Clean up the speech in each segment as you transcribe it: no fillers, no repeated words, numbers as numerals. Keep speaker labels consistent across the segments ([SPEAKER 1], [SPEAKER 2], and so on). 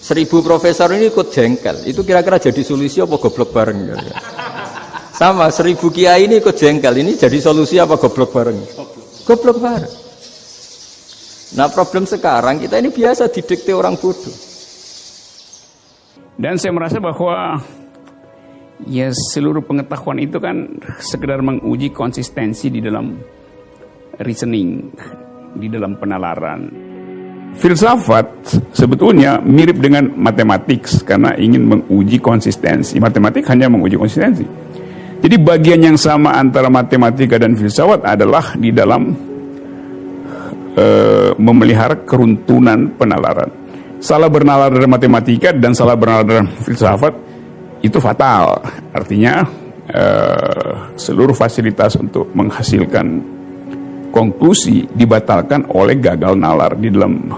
[SPEAKER 1] 1000 profesor ini ikut jengkel, itu kira-kira jadi solusi apa goblok bareng? Sama 1000 kiai ini ikut jengkel, ini jadi solusi apa goblok bareng? Goblok bareng. Nah problem sekarang kita ini biasa didikte orang bodoh.
[SPEAKER 2] Dan saya merasa bahwa ya seluruh pengetahuan itu kan sekedar menguji konsistensi di dalam reasoning, di dalam penalaran. Filsafat sebetulnya mirip dengan matematik karena ingin menguji konsistensi. Matematik hanya menguji konsistensi. Jadi bagian yang sama antara matematika dan filsafat adalah di dalam memelihara keruntunan penalaran. Salah bernalar dalam matematika dan salah bernalar dalam filsafat itu fatal. Artinya seluruh fasilitas untuk menghasilkan konklusi dibatalkan oleh gagal nalar. Di dalam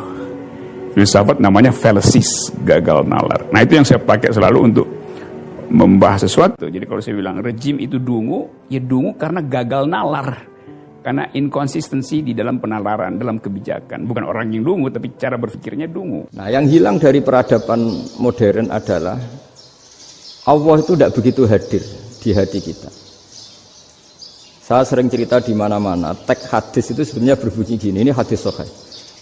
[SPEAKER 2] filsafat namanya fallacies, gagal nalar. Nah itu yang saya pakai selalu untuk membahas sesuatu. Jadi kalau saya bilang rejim itu dungu, ya dungu karena gagal nalar. Karena inkonsistensi di dalam penalaran, dalam kebijakan. Bukan orang yang dungu, tapi cara berpikirnya dungu.
[SPEAKER 1] Nah yang hilang dari peradaban modern adalah Allah itu tidak begitu hadir di hati kita. Saya sering cerita di mana-mana, teks hadis itu sebenarnya berbunyi gini, ini hadis sahih.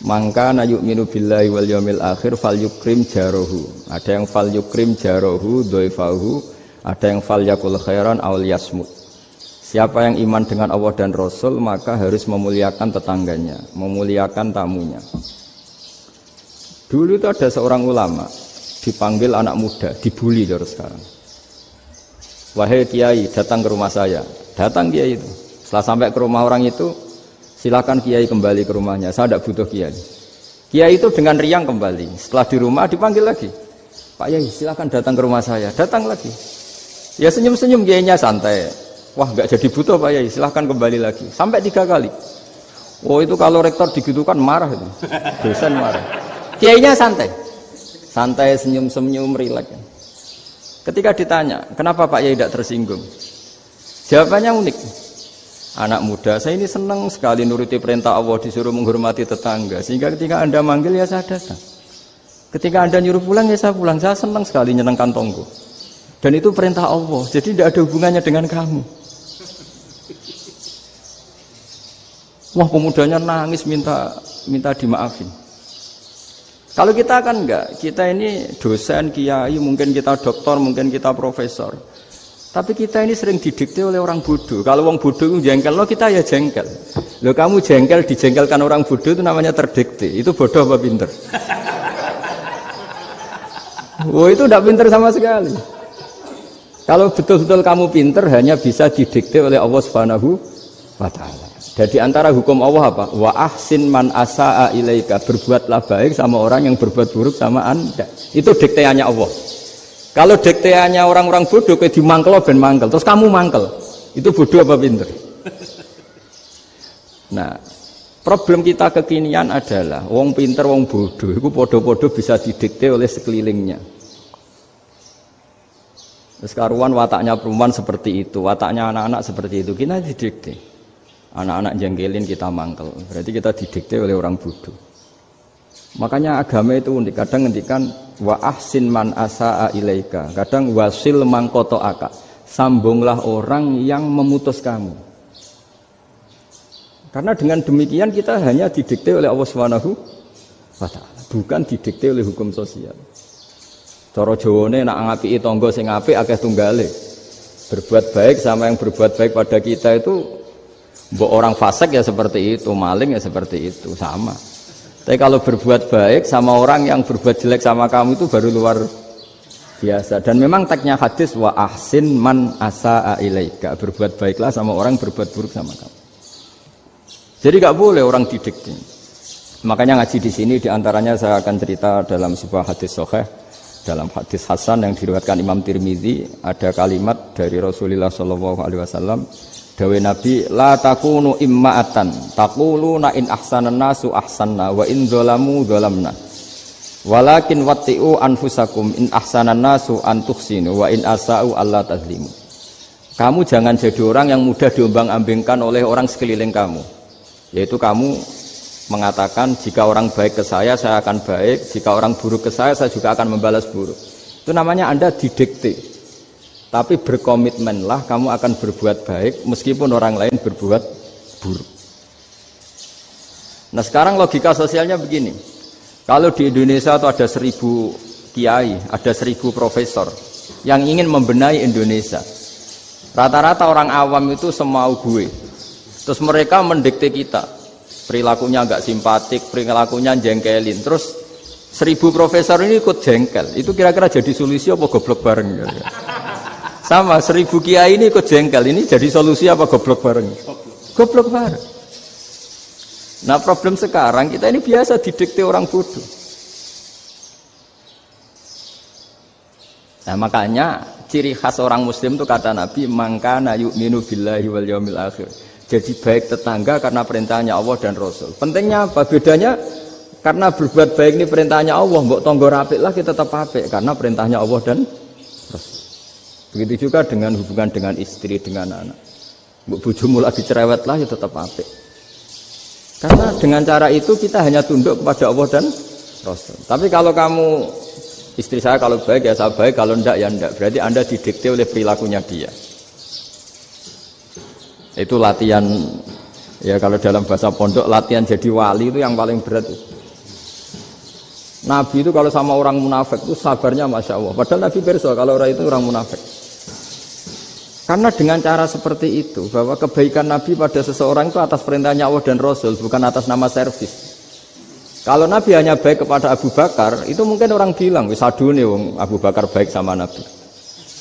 [SPEAKER 1] Mangka na yu'minu billahi wal yaumil akhir fal yukrim jarohu. Ada yang fal yukrim jarohu doifahu, ada yang fal yakul khairan aw liyasmut. Siapa yang iman dengan Allah dan Rasul maka harus memuliakan tetangganya, memuliakan tamunya. Dulu itu ada seorang ulama dipanggil anak muda, dibully terus sekarang. Wahai kiai, datang ke rumah saya. Datang kiai itu. Setelah sampai ke rumah orang itu, silakan kiai kembali ke rumahnya. Saya tidak butuh kiai. Kiai itu dengan riang kembali. Setelah di rumah dipanggil lagi. Pak Yai, silakan datang ke rumah saya. Datang lagi. Ya senyum-senyum kiainya santai. Wah, nggak jadi butuh Pak Yai. Silakan kembali lagi. Sampai 3 kali. Oh itu kalau rektor digitukan marah itu. Dosen marah. Kiainya santai. Santai, senyum-senyum, rileks. Ketika ditanya, kenapa Pak Yai tidak tersinggung? Jawabannya unik. Anak muda, saya ini senang sekali nuruti perintah Allah, disuruh menghormati tetangga. Sehingga ketika Anda manggil, ya saya datang. Ketika Anda nyuruh pulang, ya saya pulang. Saya senang sekali nyenangkan tonggo. Dan itu perintah Allah, jadi tidak ada hubungannya dengan kamu. Wah, pemudanya nangis minta dimaafin. Kalau kita kan enggak, kita ini dosen, kiai, mungkin kita doktor, mungkin kita profesor. Tapi kita ini sering didikte oleh orang bodoh. Kalau orang bodoh itu jengkel, lo kita ya jengkel. Lo kamu jengkel, dijengkelkan orang bodoh itu namanya terdikte. Itu bodoh apa pinter? Oh itu tidak pinter sama sekali. Kalau betul-betul kamu pinter, hanya bisa didikte oleh Allah Subhanahu wa Ta'ala. Jadi antara hukum Allah apa? Wa ahsin man asa'a ilaika, berbuatlah baik sama orang yang berbuat buruk sama Anda. Itu dikteannya Allah. Kalau dikteannya orang-orang bodoh kayak dimangkel ben mangkel, terus kamu mangkel. Itu bodoh apa pinter? Nah, problem kita kekinian adalah wong pinter wong bodoh itu podo-podo bisa didikte oleh sekelilingnya. Terus karuan wataknya perempuan seperti itu, wataknya anak-anak seperti itu, kita didikte. Anak-anak jengkelin kita mangkel, berarti kita didikte oleh orang bodoh. Makanya agama itu unik, kadang ngendikan wa ahsin man asa'a ilaika, kadang wasil man qata'aka, sambunglah orang yang memutus kamu. Karena dengan demikian kita hanya didikte oleh Allah Subhanahu wa Ta'ala, bukan didikte oleh hukum sosial. Cara Jawane nak ngapiki tangga sing apik akeh tunggale. Berbuat baik sama yang berbuat baik pada kita itu, mbok orang fasik ya seperti itu, maling ya seperti itu, sama. Tapi kalau berbuat baik sama orang yang berbuat jelek sama kamu itu baru luar biasa. Dan memang teksnya hadis wa ahsin man asa'a ilaika, berbuat baiklah sama orang berbuat buruk sama kamu. Jadi nggak boleh orang didikte. Makanya ngaji di sini diantaranya saya akan cerita dalam sebuah hadis sahih, dalam hadis hasan yang diriwayatkan Imam Tirmizi, ada kalimat dari Rasulullah SAW. Dawe Nabi, la takunu imma'atan taquluna in ahsanan nasu ahsanna wa in zalamu zalamna walakin watti'u anfusakum in ahsanan nasu an tuhsinu wa in asa'u alla tazlimu. Kamu jangan jadi orang yang mudah diombang-ambingkan oleh orang sekeliling kamu, yaitu kamu mengatakan jika orang baik ke saya akan baik, jika orang buruk ke saya juga akan membalas buruk. Itu namanya Anda didikte. Tapi berkomitmenlah kamu akan berbuat baik meskipun orang lain berbuat buruk. Nah sekarang logika sosialnya begini. Kalau di Indonesia itu ada 1000 kiai, ada 1000 profesor yang ingin membenahi Indonesia. Rata-rata orang awam itu semau gue. Terus mereka mendikte kita. Perilakunya enggak simpatik, perilakunya jengkelin. Terus 1000 profesor ini ikut jengkel. Itu kira-kira jadi solusi apa goblok bareng? Sama 1000 kiai ini ikut jengkel. Ini jadi solusi apa goblok bareng? Goblok bareng. Nah problem sekarang kita ini biasa didikte orang bodoh. Nah makanya ciri khas orang muslim itu kata Nabi mangkana yu'minu billahi wal yaumil akhir. Jadi baik tetangga karena perintahnya Allah dan Rasul. Pentingnya apa? Bedanya karena berbuat baik ini perintahnya Allah, mbok tonggo apik lah kita tetap apik karena perintahnya Allah dan Rasul. Begitu juga dengan hubungan dengan istri, dengan anak. Mbok bojomu lagi cerewet lah ya tetap apik. Karena dengan cara itu kita hanya tunduk kepada Allah dan Rasul. Tapi kalau kamu istri saya kalau baik ya saya baik, kalau enggak ya enggak. Berarti Anda didikte oleh perilakunya dia. Itu latihan, ya kalau dalam bahasa pondok latihan jadi wali itu yang paling berat. Nabi itu kalau sama orang munafik itu sabarnya Masya Allah. Padahal Nabi perso kalau orang itu orang munafik. Karena dengan cara seperti itu, bahwa kebaikan Nabi pada seseorang itu atas perintahnya Allah dan Rasul, bukan atas nama servis. Kalau Nabi hanya baik kepada Abu Bakar, itu mungkin orang bilang, wis adune wong Abu Bakar baik sama Nabi.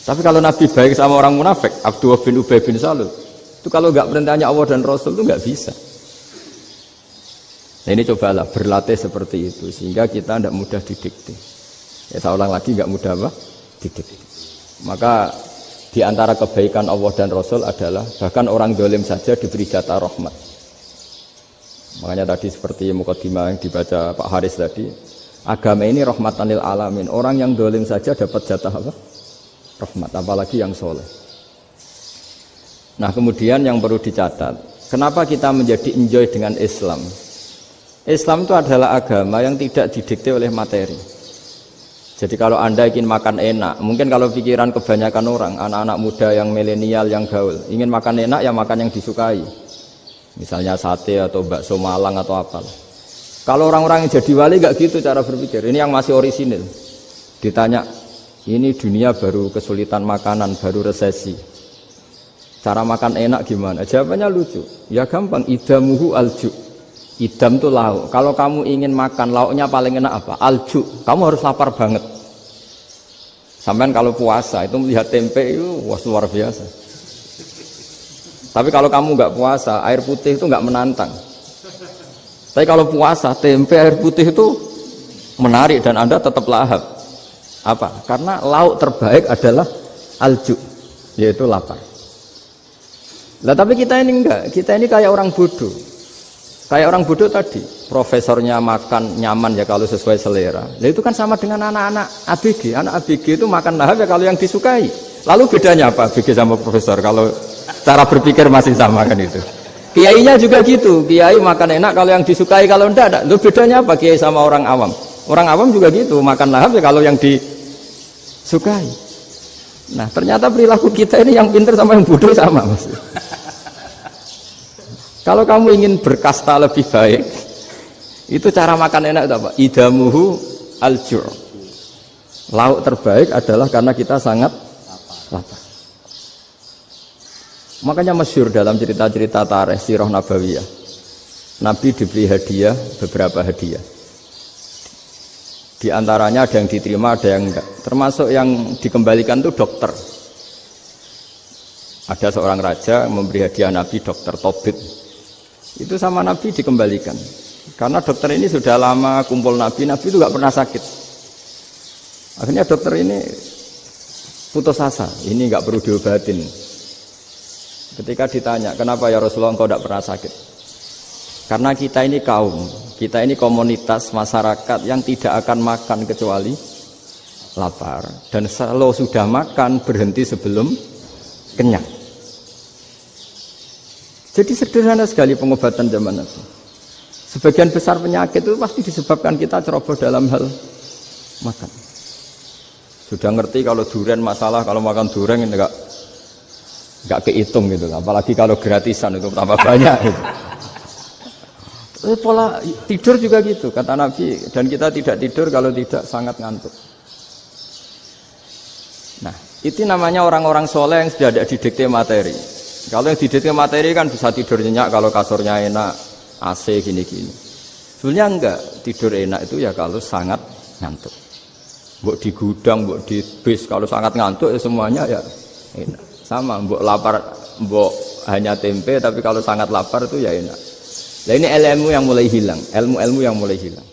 [SPEAKER 1] Tapi kalau Nabi baik sama orang munafik, Abdullah bin Ubay bin Salul, itu kalau enggak perintahnya Allah dan Rasul itu enggak bisa. Nah ini cobalah berlatih seperti itu, sehingga kita tidak mudah didikte. Ya saya ulang lagi, enggak mudah apa? Didikte. Maka di antara kebaikan Allah dan Rasul adalah bahkan orang dolim saja diberi jatah rahmat. Makanya tadi seperti mukadimah yang dibaca Pak Haris tadi, agama ini rahmatan lil alamin. Orang yang dolim saja dapat jatah apa? Rahmat, apalagi yang soleh. Nah kemudian yang perlu dicatat, kenapa kita menjadi enjoy dengan Islam? Islam itu adalah agama yang tidak didikte oleh materi. Jadi kalau Anda ingin makan enak, mungkin kalau pikiran kebanyakan orang, anak-anak muda yang milenial, yang gaul, ingin makan enak ya makan yang disukai. Misalnya sate atau bakso Malang atau apa. Kalau orang-orang yang jadi wali gak gitu cara berpikir. Ini yang masih orisinil. Ditanya, ini dunia baru kesulitan makanan, baru resesi. Cara makan enak gimana? Jawabannya lucu. Ya gampang, idamuhu alju. Idam itu lauk. Kalau kamu ingin makan lauknya paling enak apa? Alju. Kamu harus lapar banget. Sampai kalau puasa itu melihat tempe itu wah luar biasa. Tapi kalau kamu nggak puasa, air putih itu nggak menantang. Tapi kalau puasa, tempe air putih itu menarik dan Anda tetap lahap. Apa? Karena lauk terbaik adalah alju, yaitu lapar. Lah tapi kita ini enggak. Kita ini kayak orang bodoh. Kayak orang bodoh tadi, profesornya makan nyaman ya kalau sesuai selera. Nah itu kan sama dengan anak-anak ABG. Anak ABG itu makan lahap ya kalau yang disukai. Lalu bedanya apa ABG sama profesor? Kalau cara berpikir masih sama kan itu. Kiainya juga gitu. Kiai makan enak kalau yang disukai, kalau enggak. Lalu bedanya apa kiai sama orang awam? Orang awam juga gitu, makan lahap ya kalau yang disukai. Nah ternyata perilaku kita ini yang pintar sama yang bodoh sama maksudnya. Kalau kamu ingin berkasta lebih baik, itu cara makan enak itu apa? Idamuhu aljur. Lauk terbaik adalah karena kita sangat lapar. Makanya masyhur dalam cerita-cerita tarikh sirah nabawiyah. Nabi diberi hadiah, beberapa hadiah. Di antaranya ada yang diterima, ada yang enggak. Termasuk yang dikembalikan itu dokter. Ada seorang raja memberi hadiah Nabi dokter Tobit. Itu sama Nabi dikembalikan. Karena dokter ini sudah lama kumpul Nabi itu gak pernah sakit. Akhirnya dokter ini putus asa, ini gak perlu diobatin. Ketika ditanya, kenapa ya Rasulullah engkau gak pernah sakit? Karena kita ini kaum, kita ini komunitas masyarakat yang tidak akan makan kecuali lapar. Dan kalau sudah makan berhenti sebelum kenyang. Jadi sederhana sekali pengobatan zaman itu. Sebagian besar penyakit itu pasti disebabkan kita ceroboh dalam hal makan. Sudah ngerti kalau durian masalah, kalau makan durian enggak kehitung gitu. Apalagi kalau gratisan itu tambah banyak gitu. Pola tidur juga gitu kata Nabi, dan kita tidak tidur kalau tidak sangat ngantuk. Nah, itu namanya orang-orang soleh yang sudah ada didikte materi. Kalau yang didikte materi kan bisa tidur nyenyak kalau kasurnya enak, AC gini-gini. Sebenarnya enggak, tidur enak itu ya kalau sangat ngantuk. Mbok di gudang, mbok di bis, kalau sangat ngantuk ya semuanya ya enak. Sama, mbok lapar, mbok hanya tempe, tapi kalau sangat lapar itu ya enak. Nah ini ilmu yang mulai hilang, ilmu-ilmu yang mulai hilang.